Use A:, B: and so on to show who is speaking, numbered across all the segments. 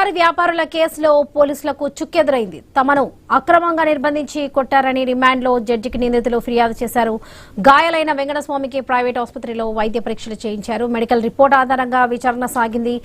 A: బంగారు వ్యాపారుల కేసులో పోలీసులకు చుక్కెదురైంది. తమను అక్రమంగా నిర్బంధించి కొట్టారని రిమాండ్లో జడ్జికి నిందితులు ఫిర్యాదు చేశారు. గాయాలైన వెంకటస్వామికి ప్రైవేట్ ఆసుపత్రిలో వైద్య పరీక్షలు చేయించారు. మెడికల్ రిపోర్ట్ ఆధారంగా విచారణ సాగింది.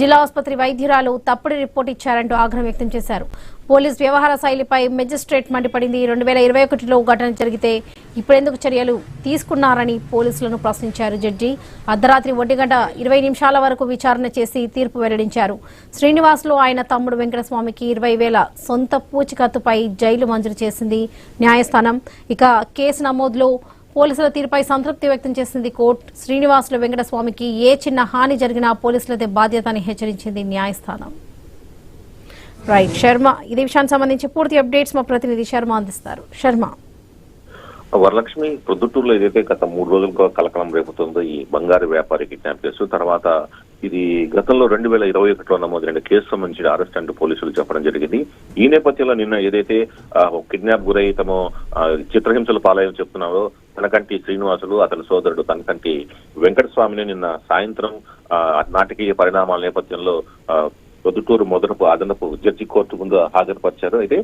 A: జిల్లా ఆసుపత్రి వైద్యురాలు తప్పుడు రిపోర్ట్ ఇచ్చారంటూ ఆగ్రహం వ్యక్తం చేశారు. పోలీస్ వ్యవహార శైలిపై మెజిస్ట్రేట్ మండిపడింది. 2021లో ఘటన జరిగితే ఇప్పుడెందుకు చర్యలు తీసుకున్నారని పోలీసులను ప్రశ్నించారు జడ్జి. అర్ధరాత్రి 1:20 వరకు విచారణ చేసి తీర్పు వెల్లడించారు. శ్రీనివాస్లో ఆయన తమ్ముడు వెంకటస్వామికి 20,000 సొంత పూచికత్తుపై జైలు మంజూరు చేసింది న్యాయస్థానం. ఇక కేసు నమోదులో పోలీసుల తీరుపై సంతృప్తి వ్యక్తం చేసింది కోర్టు. శ్రీనివాస్లో వెంకటస్వామికి ఏ చిన్న హాని జరిగినా పోలీసులదే బాధ్యత అని హెచ్చరించింది న్యాయస్థానం. రైట్ శర్మ, ఇదే విషయానికి సంబంధించి పూర్తి అప్డేట్స్ మా ప్రతినిధి శర్మ అందిస్తారు. శర్మ.
B: వరలక్ష్మి, ప్రొద్దుటూరులో ఏదైతే గత 3 రోజులుగా కలకలం రేపుతుందో ఈ బంగారు వ్యాపారి కిడ్నాప్ కేసు, తర్వాత ఇది గతంలో 2021లో నమోదైన కేసు సంబంధించిన అరెస్ట్ అంటూ పోలీసులు చెప్పడం జరిగింది. ఈ నేపథ్యంలో నిన్న ఏదైతే కిడ్నాప్ గురై తమ చిత్రహింసలు పాలయం చెప్తున్నారో తనకంటి శ్రీనివాసులు, అతని సోదరుడు తనకంటి వెంకటస్వామిని నిన్న సాయంత్రం నాటకీయ పరిణామాల నేపథ్యంలో ప్రొద్దుటూరు మొదటి అదనపు జడ్జి కోర్టు ముందు హాజరుపరిచారు. అయితే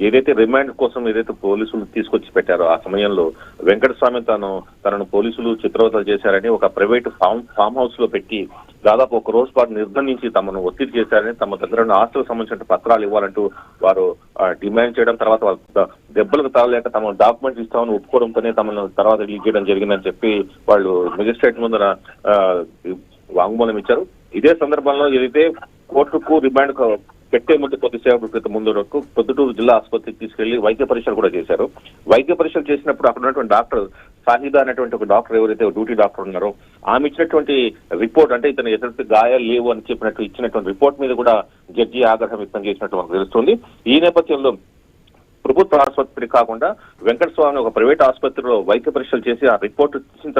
B: ఏదైతే రిమాండ్ కోసం ఏదైతే పోలీసులు తీసుకొచ్చి పెట్టారో ఆ సమయంలో వెంకటస్వామి తనను పోలీసులు చిత్రవతలు చేశారని ఒక ప్రైవేట్ ఫామ్ హౌస్ లో పెట్టి దాదాపు 1 రోజు పాటు నిర్బంధించి తమను ఒత్తిడి చేశారని, తమ దగ్గర ఉన్న ఆస్తులకు సంబంధించిన పత్రాలు ఇవ్వాలంటూ వారు డిమాండ్ చేయడం, తర్వాత దెబ్బలకు తాగలేక తమ డాక్యుమెంట్స్ ఇస్తామని ఒప్పుకోవడంతోనే తమను తర్వాత రిలీజ్ చేయడం జరిగిందని చెప్పి వాళ్ళు మెజిస్ట్రేట్ ముందర వాంగ్మూలం ఇచ్చారు. ఇదే సందర్భంలో ఏదైతే కోర్టుకు రిమాండ్ పెట్టే ముందు కొద్దిసేపు క్రితం ముందు వరకు పొద్దుటూరు జిల్లా ఆసుపత్రికి తీసుకెళ్లి వైద్య పరీక్షలు కూడా చేశారు. వైద్య పరీక్షలు చేసినప్పుడు అక్కడ ఉన్నటువంటి డాక్టర్ సాహిదా అనేటువంటి ఒక డాక్టర్, ఎవరైతే డ్యూటీ డాక్టర్ ఉన్నారో ఆమె ఇచ్చినటువంటి రిపోర్ట్, అంటే ఇతను ఎటువంటి గాయాలు లేవు అని చెప్పినట్టు ఇచ్చినటువంటి రిపోర్ట్ మీద కూడా జడ్జి ఆగ్రహం వ్యక్తం చేసినట్టు మనకు తెలుస్తుంది. ఈ నేపథ్యంలో ప్రభుత్వ ఆసుపత్రి కాకుండా వెంకటస్వామి ఒక ప్రైవేట్ ఆసుపత్రిలో వైద్య పరీక్షలు చేసి ఆ రిపోర్ట్ ఇచ్చిన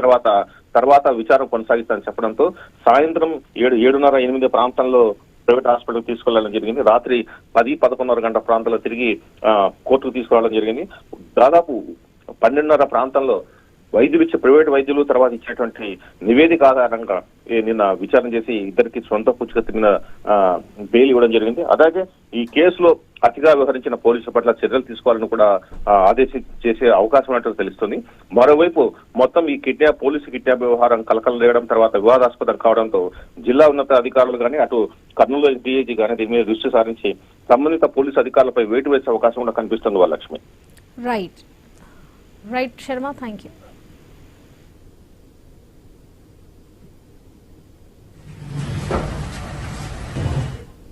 B: తర్వాత విచారణ కొనసాగిస్తారని చెప్పడంతో సాయంత్రం 7:30-8 ప్రాంతంలో ప్రైవేట్ హాస్పిటల్కి తీసుకెళ్లడం జరిగింది. రాత్రి 10-11 గంటల ప్రాంతంలో తిరిగి కోర్టుకు తీసుకురావడం జరిగింది. దాదాపు 12:30 ప్రాంతంలో ప్రైవేట్ వైద్యులు తర్వాత ఇచ్చినటువంటి నివేదిక ఆధారంగా నిన్న విచారణ చేసి ఇద్దరికి సొంత పుచ్చుకత్తి మీద బెయిల్ ఇవ్వడం జరిగింది. అలాగే ఈ కేసులో అతిగా వ్యవహరించిన పోలీసుల పట్ల చర్యలు తీసుకోవాలని కూడా చేసే అవకాశం ఉన్నట్టు తెలుస్తుంది. మరోవైపు మొత్తం ఈ పోలీసు కిడ్నాప్ వ్యవహారం కలకలం లేవడం, తర్వాత వివాదాస్పదం కావడంతో జిల్లా ఉన్నత అధికారులు కానీ అటు కర్నూలు డీఐజీ కానీ దీని మీద దృష్టి సారించి సంబంధిత పోలీసు అధికారులపై వేటు వేసే అవకాశం కూడా కనిపిస్తుంది. Varalakshmi.
A: Right Sharma, thank you.